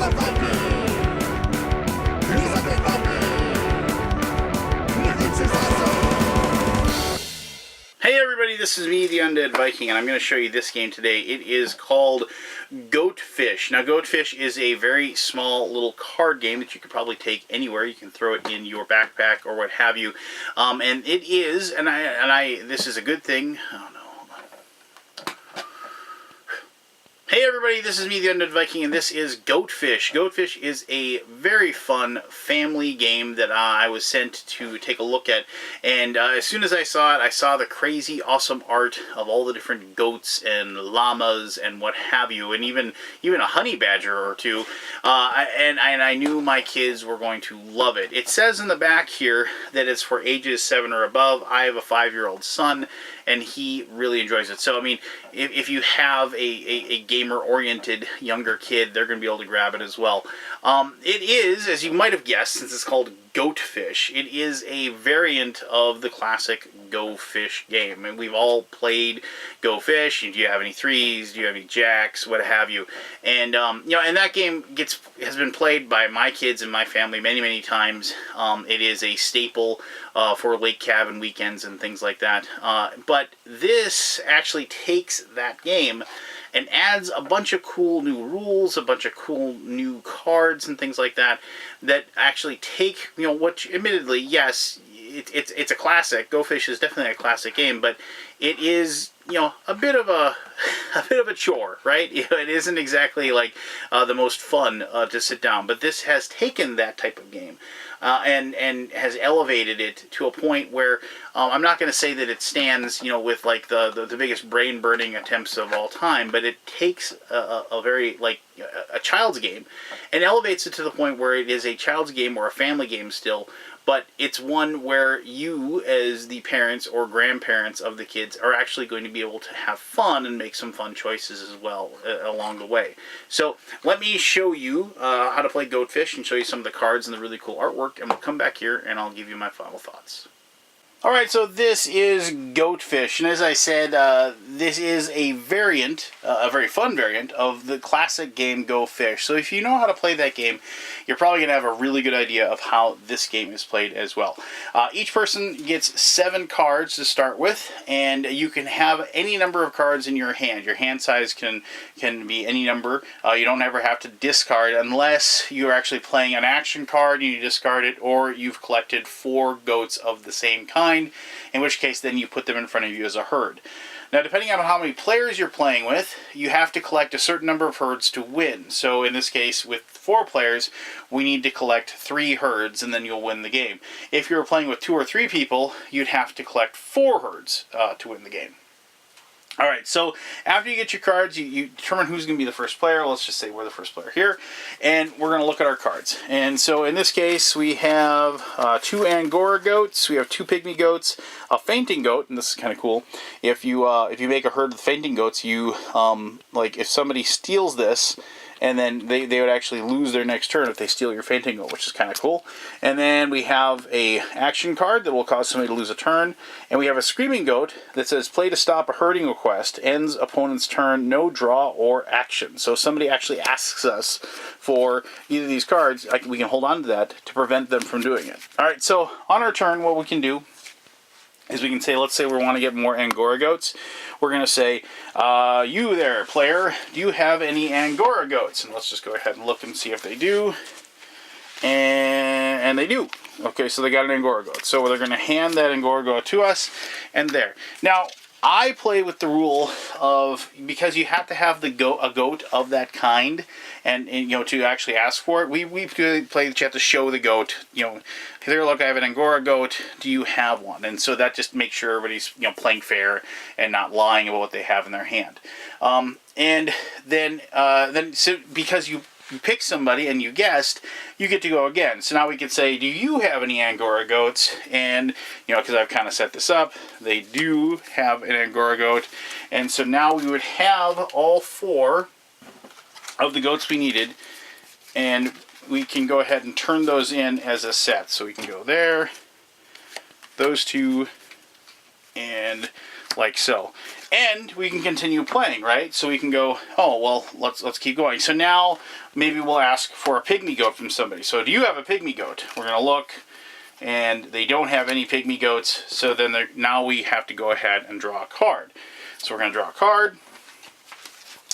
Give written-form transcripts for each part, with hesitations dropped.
Hey everybody, this is me, the Undead Viking, and I'm going to show you this game today. It is called Goatfish. Now, Goatfish is a very small little card game that you could probably take anywhere. You can throw it in your backpack or what have you. And it is, this is a good thing. Oh no. Hey everybody, this is me, the Undead Viking, and this is Goatfish. Goatfish is a very fun family game that I was sent to take a look at, and as soon as I saw it, I saw the crazy awesome art of all the different goats and llamas and what have you, and even a honey badger or two, and I knew my kids were going to love it. It says in the back here that it's for ages 7 or above. I have a 5-year-old son, and he really enjoys it. So, I mean, if you have a gamer-oriented younger kid, they're going to be able to grab it as well. It is, as you might have guessed, since it's called Goatfish, it is a variant of the classic Go Fish game. And we've all played Go Fish. Do you have any threes? Do you have any jacks? What have you? And you know, and that game has been played by my kids and my family many times. It is a staple for lake cabin weekends and things like that. But this actually takes that game and adds a bunch of cool new rules, a bunch of cool new cards and things like that, that actually take, you know, what, admittedly, yes, it's a classic. Go Fish is definitely a classic game, but it is, you know, a bit of a chore, right? You know, it isn't exactly like the most fun to sit down, but this has taken that type of game and has elevated it to a point where I'm not going to say that it stands, you know, with like the biggest brain burning attempts of all time, but it takes a very, like, a child's game and elevates it to the point where it is a child's game or a family game still. But it's one where you, as the parents or grandparents of the kids, are actually going to be able to have fun and make some fun choices as well along the way. So let me show you how to play Goatfish and show you some of the cards and the really cool artwork, and we'll come back here and I'll give you my final thoughts. Alright, so this is Goatfish, and as I said, this is a variant, a very fun variant, of the classic game Go Fish. So if you know how to play that game, you're probably going to have a really good idea of how this game is played as well. Each person gets 7 cards to start with, and you can have any number of cards in your hand. Your hand size can be any number. You don't ever have to discard unless you're actually playing an action card and you discard it, or you've collected 4 goats of the same kind, in which case then you put them in front of you as a herd. Now, depending on how many players you're playing with, you have to collect a certain number of herds to win. So in this case, with 4 players, we need to collect 3 herds and then you'll win the game. If you're playing with 2 or 3 people, you'd have to collect 4 herds to win the game. Alright, so after you get your cards, you determine who's going to be the first player. Let's just say we're the first player here. And we're going to look at our cards. And so in this case, we have 2 Angora goats, we have 2 pygmy goats, a fainting goat, and this is kind of cool. If you make a herd of fainting goats, you, like if somebody steals this, and then they would actually lose their next turn if they steal your fainting goat, which is kind of cool. And then we have a action card that will cause somebody to lose a turn. And we have a screaming goat that says, play to stop a herding request, ends opponent's turn, no draw or action. So somebody actually asks us for either of these cards, we can hold on to that to prevent them from doing it. Alright, so on our turn, what we can do is we can say, let's say we want to get more Angora goats. We're going to say, you there, player, do you have any Angora goats? And let's just go ahead and look and see if they do. And they do. Okay, so they got an Angora goat. So they're going to hand that Angora goat to us, and there. Now, I play with the rule of, because you have to have a goat of that kind, and you know, to actually ask for it, we play that you have to show the goat, you know, here, look, I have an Angora goat, do you have one? And so that just makes sure everybody's, you know, playing fair and not lying about what they have in their hand. And then so because you pick somebody and you guessed, you get to go again. So now we could say, do you have any Angora goats? And, you know, because I've kind of set this up, they do have an Angora goat. And so now we would have all 4 of the goats we needed, and we can go ahead and turn those in as a set. So we can go there, those 2, and like so. And we can continue playing, right? So we can go, oh, well, let's keep going. So now maybe we'll ask for a pygmy goat from somebody. So do you have a pygmy goat? We're going to look, and they don't have any pygmy goats. So then now we have to go ahead and draw a card. So we're going to draw a card.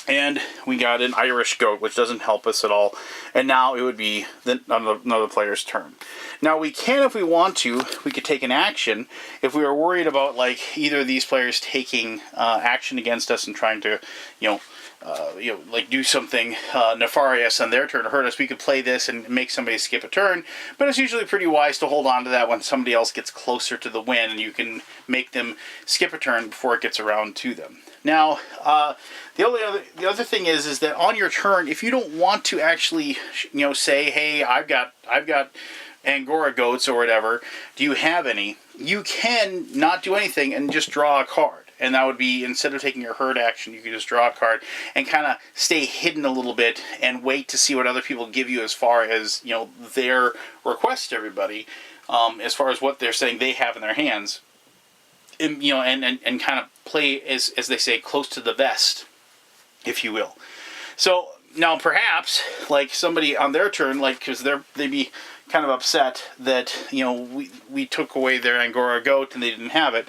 And we got an Irish goat, which doesn't help us at all. And now it would be another player's turn. Now we can, if we want to, we could take an action if we were worried about like either of these players taking action against us and trying to, like do something nefarious on their turn to hurt us. We could play this and make somebody skip a turn, but it's usually pretty wise to hold on to that when somebody else gets closer to the win, and you can make them skip a turn before it gets around to them. Now, the other thing is that on your turn, if you don't want to actually, say, hey, I've got Angora goats or whatever, do you have any? You can not do anything and just draw a card. And that would be, instead of taking your herd action, you could just draw a card and kind of stay hidden a little bit and wait to see what other people give you as far as, their request to everybody, as far as what they're saying they have in their hands. And kind of play, as they say, close to the vest, if you will. So now perhaps, like somebody on their turn, like, because they'd be kind of upset that, we took away their Angora goat and they didn't have it.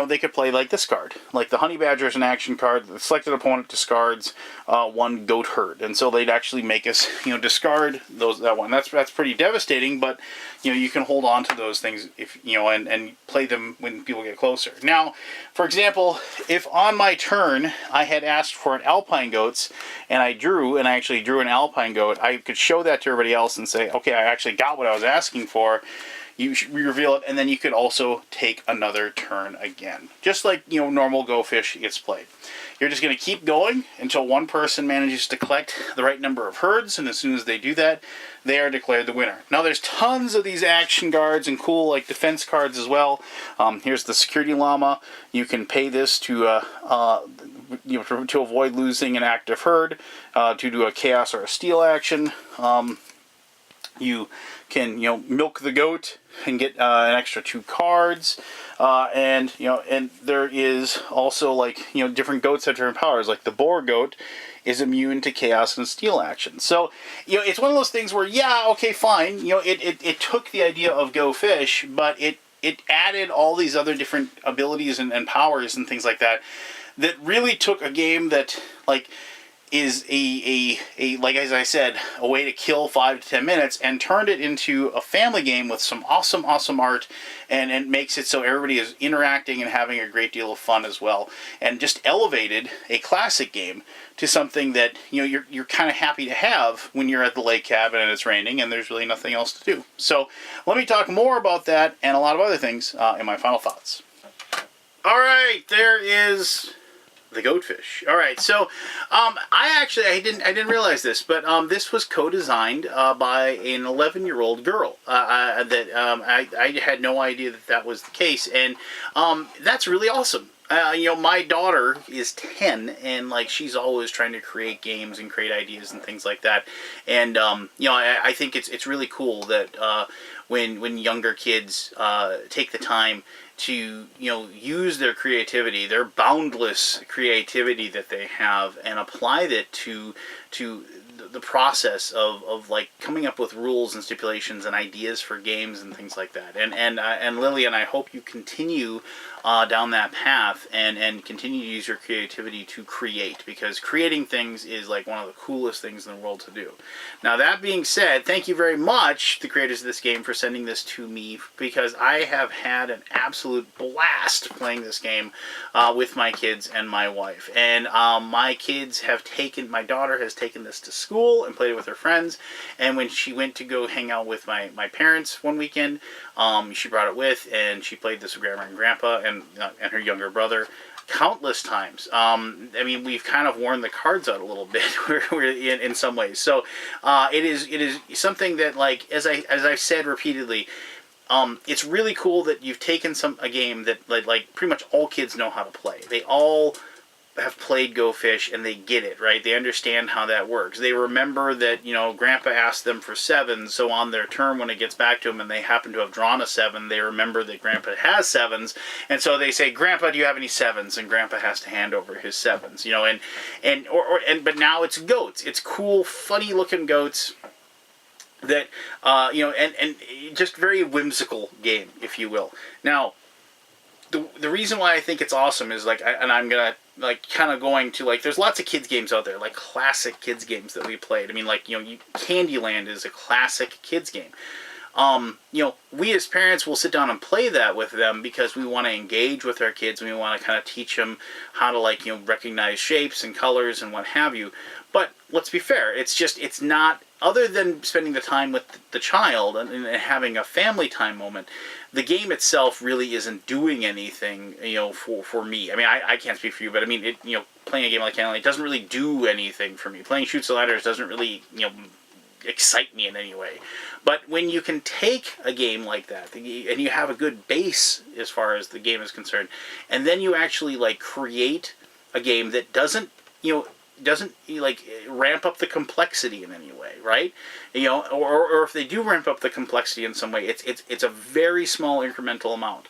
They could play like this card. Like the Honey Badger is an action card. The selected opponent discards one goat herd. And so they'd actually make us, discard that one. That's pretty devastating, but, you can hold on to those things if, and play them when people get closer. Now, for example, if on my turn I had asked for an Alpine goats and I actually drew an Alpine goat, I could show that to everybody else and say, okay, I actually got what I was asking for. You reveal it, and then you could also take another turn again. Just like, normal Goatfish gets played. You're just going to keep going until one person manages to collect the right number of herds, and as soon as they do that, they are declared the winner. Now, there's tons of these action cards and cool, like, defense cards as well. Here's the Security Llama. You can pay this to avoid losing an active herd, to do a Chaos or a Steel action. You can, milk the goat and get an extra 2 cards, and there is also, like, different goats have different powers. Like the boar goat is immune to chaos and steel action. So, it's one of those things where, yeah, okay, fine. It took the idea of Go Fish, but it added all these other different abilities and powers and things like that really took a game that, like, is like, as I said, a way to kill 5 to 10 minutes and turned it into a family game with some awesome art, and it makes it so everybody is interacting and having a great deal of fun as well, and just elevated a classic game to something that, you're kind of happy to have when you're at the lake cabin and it's raining and there's really nothing else to do. So let me talk more about that and a lot of other things in my final thoughts. All right, there is the Goatfish. All right, so I didn't realize this, but this was co-designed by an 11-year-old girl. I had no idea that was the case, and that's really awesome. My daughter is 10, and like she's always trying to create games and create ideas and things like that. And I think it's really cool that when younger kids take the time to use their creativity, their boundless creativity that they have, and apply that to the process of like coming up with rules and stipulations and ideas for games and things like that. And Lillian, I hope you continue down that path and continue to use your creativity to create, because creating things is like one of the coolest things in the world to do. Now, that being said, thank you very much, the creators of this game, for sending this to me, because I have had an absolute blast playing this game with my kids and my wife. And my daughter has taken this to school and played it with her friends, and when she went to go hang out with my parents one weekend, she brought it with, and she played this with Grandma and Grandpa and her younger brother countless times. We've kind of worn the cards out a little bit in some ways. So it is something that, like, as I've said repeatedly, it's really cool that you've taken a game that like pretty much all kids know how to play. They all have played Go Fish and they get it, right? They understand how that works. They remember that, you know, Grandpa asked them for 7s, so on their turn when it gets back to them and they happen to have drawn a 7, they remember that Grandpa has 7s, and so they say, Grandpa, do you have any 7s? And Grandpa has to hand over his 7s, you know, but now it's goats. It's cool, funny looking goats that, you know, and just very whimsical game, if you will. Now, the reason why I think it's awesome is, like, I'm gonna, like, kind of going to, like, there's lots of kids games out there, like classic kids games that we played. I mean, like, you know, Candyland is a classic kids game. You know, we as parents will sit down and play that with them because we want to engage with our kids and we want to kind of teach them how to, like, you know, recognize shapes and colors and what have you. But let's be fair, it's not, other than spending the time with the child and having a family time moment, the game itself really isn't doing anything, you know, for me. I mean, I can't speak for you, but I mean, you know, playing a game like Candyland doesn't really do anything for me. Playing Chutes and Ladders doesn't really, you know, excite me in any way. But when you can take a game like that and you have a good base as far as the game is concerned, and then you actually, like, create a game that doesn't, you know, like ramp up the complexity in any way, right? You know, or if they do ramp up the complexity in some way, it's a very small incremental amount.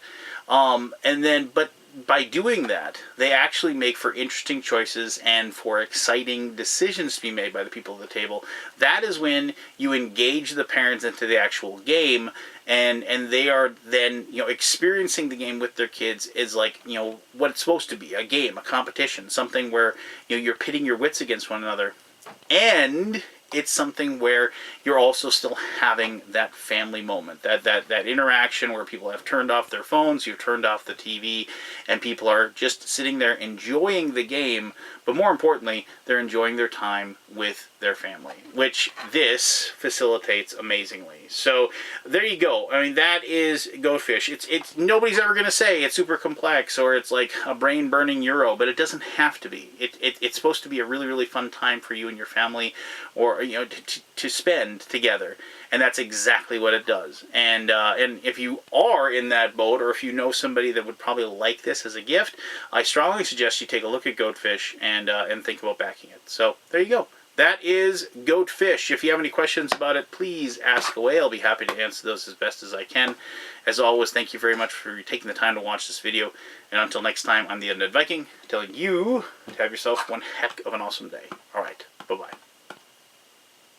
And then, but by doing that, they actually make for interesting choices and for exciting decisions to be made by the people at the table. That is when you engage the parents into the actual game, and they are then, you know, experiencing the game with their kids is like, you know, what it's supposed to be, a game, a competition, something where, you know, you're pitting your wits against one another. And it's something where you're also still having that family moment, that interaction where people have turned off their phones, you've turned off the TV, and people are just sitting there enjoying the game, but more importantly, they're enjoying their time with their family, which this facilitates amazingly. So there you go. I mean, that is Goatfish. It's nobody's ever going to say it's super complex or it's like a brain-burning Euro, but it doesn't have to be. It's supposed to be a really, really fun time for you and your family, or, you know, to spend together, and that's exactly what it does. And if you are in that boat, or if you know somebody that would probably like this as a gift, I strongly suggest you take a look at Goatfish and think about backing it. So there you go. That is Goatfish. If you have any questions about it, please ask away. I'll be happy to answer those as best as I can. As always, thank you very much for taking the time to watch this video. And until next time, I'm the Undead Viking, telling you to have yourself one heck of an awesome day. All right, bye-bye.